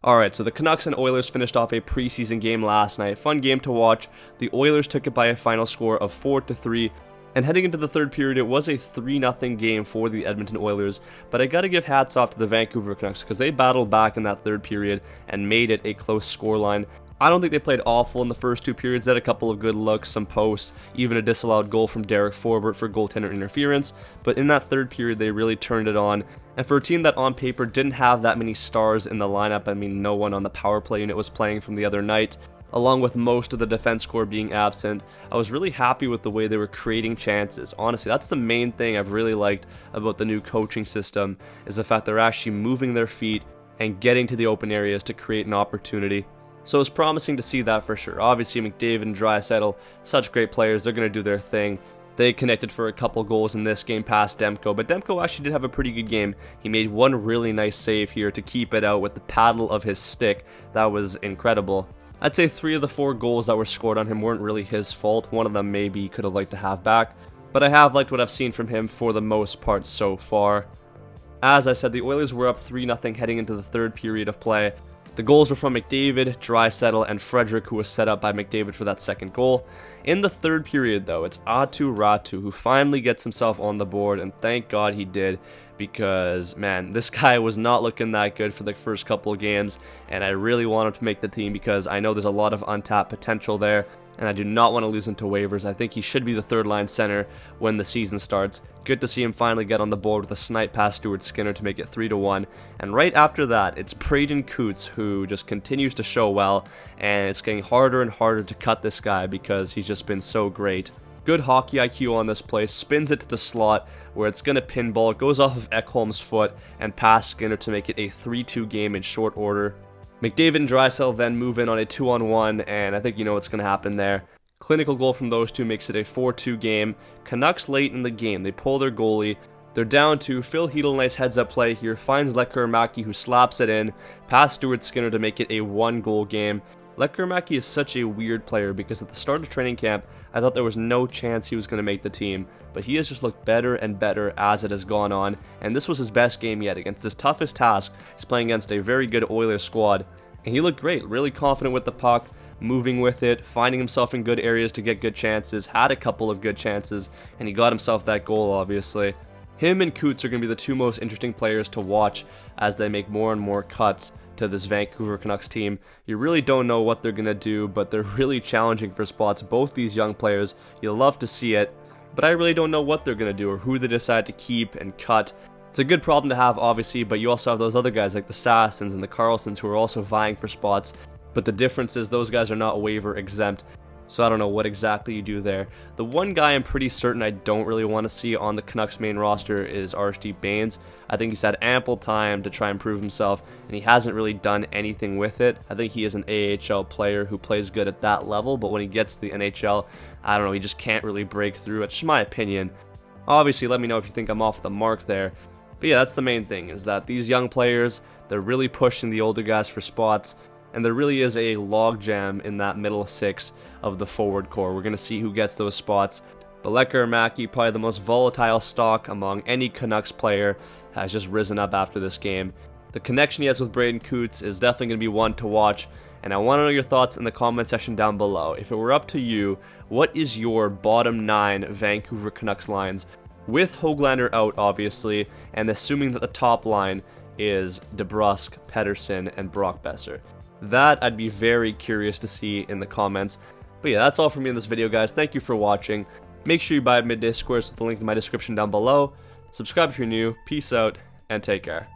Alright, so the Canucks and Oilers finished off a preseason game last night. Fun game to watch. The Oilers took it by a final score of 4-3. And heading into the third period, it was a 3-0 game for the Edmonton Oilers. But I gotta give hats off to the Vancouver Canucks because they battled back in that third period and made it a close scoreline. I don't think they played awful in the first two periods. They had a couple of good looks, some posts, even a disallowed goal from Derek Forbort for goaltender interference. But in that third period, they really turned it on. And for a team that on paper didn't have that many stars in the lineup, I mean, no one on the power play unit was playing from the other night, along with most of the defense core being absent, I was really happy with the way they were creating chances. Honestly, that's the main thing I've really liked about the new coaching system, is the fact they're actually moving their feet and getting to the open areas to create an opportunity. So it's promising to see that for sure. Obviously, McDavid and Draisaitl, such great players, they're going to do their thing. They connected for a couple goals in this game past Demko, but Demko actually did have a pretty good game. He made one really nice save here to keep it out with the paddle of his stick. That was incredible. I'd say 3 of the 4 goals that were scored on him weren't really his fault. One of them maybe he could have liked to have back, but I have liked what I've seen from him for the most part so far. As I said, the Oilers were up 3-0 heading into the third period of play. The goals were from McDavid, Draisaitl, and Frederic, who was set up by McDavid for that second goal. In the third period, though, it's Aatu Räty who finally gets himself on the board, and thank God he did, because, man, this guy was not looking that good for the first couple of games, and I really want him to make the team because I know there's a lot of untapped potential there, and I do not want to lose him to waivers. I think he should be the third-line center when the season starts. Good to see him finally get on the board with a snipe past Stuart Skinner to make it 3-1. And right after that, it's Braeden Cootes who just continues to show well, and it's getting harder and harder to cut this guy because he's just been so great. Good hockey IQ on this play, spins it to the slot where it's going to pinball, it goes off of Ekholm's foot and past Skinner to make it a 3-2 game in short order. McDavid and Draisaitl then move in on a 2-on-1, and I think you know what's going to happen there. Clinical goal from those two makes it a 4-2 game. Canucks late in the game, they pull their goalie. They're down 2. Phil Hedl, nice heads-up play here, finds Lekkerimaki who slaps it in, past Stuart Skinner to make it a 1-goal game. Lekkerimaki is such a weird player because at the start of training camp, I thought there was no chance he was going to make the team, but he has just looked better and better as it has gone on, and this was his best game yet against his toughest task. He's playing against a very good Oilers squad, and he looked great, really confident with the puck, moving with it, finding himself in good areas to get good chances, had a couple of good chances, and he got himself that goal, obviously. Him and Cootes are going to be the two most interesting players to watch as they make more and more cuts to this Vancouver Canucks team. You really don't know what they're going to do, but they're really challenging for spots, both these young players. You'll love to see it, but I really don't know what they're going to do or who they decide to keep and cut. It's a good problem to have, obviously, but you also have those other guys like the Sassons and the Carlsons who are also vying for spots, but the difference is those guys are not waiver exempt. So I don't know what exactly you do there. The one guy I'm pretty certain I don't really want to see on the Canucks main roster is Archie Bains. I think he's had ample time to try and prove himself, and he hasn't really done anything with it. I think he is an AHL player who plays good at that level, but when he gets to the NHL, I don't know, he just can't really break through. It's just my opinion. Obviously, let me know if you think I'm off the mark there. But yeah, that's the main thing, is that these young players, they're really pushing the older guys for spots, and there really is a logjam in that middle 6 of the forward core. We're going to see who gets those spots. But Lekkerimaki, probably the most volatile stock among any Canucks player, has just risen up after this game. The connection he has with Braeden Cootes is definitely going to be one to watch, and I want to know your thoughts in the comment section down below. If it were up to you, what is your bottom 9 Vancouver Canucks lines? With Höglander out, obviously, and assuming that the top line is DeBrusk, Pettersson, and Brock Besser. That I'd be very curious to see in the comments. But yeah, that's all for me in this video, guys. Thank you for watching. Make sure you buy Midday Squares with the link in my description down below. Subscribe if you're new. Peace out, and take care.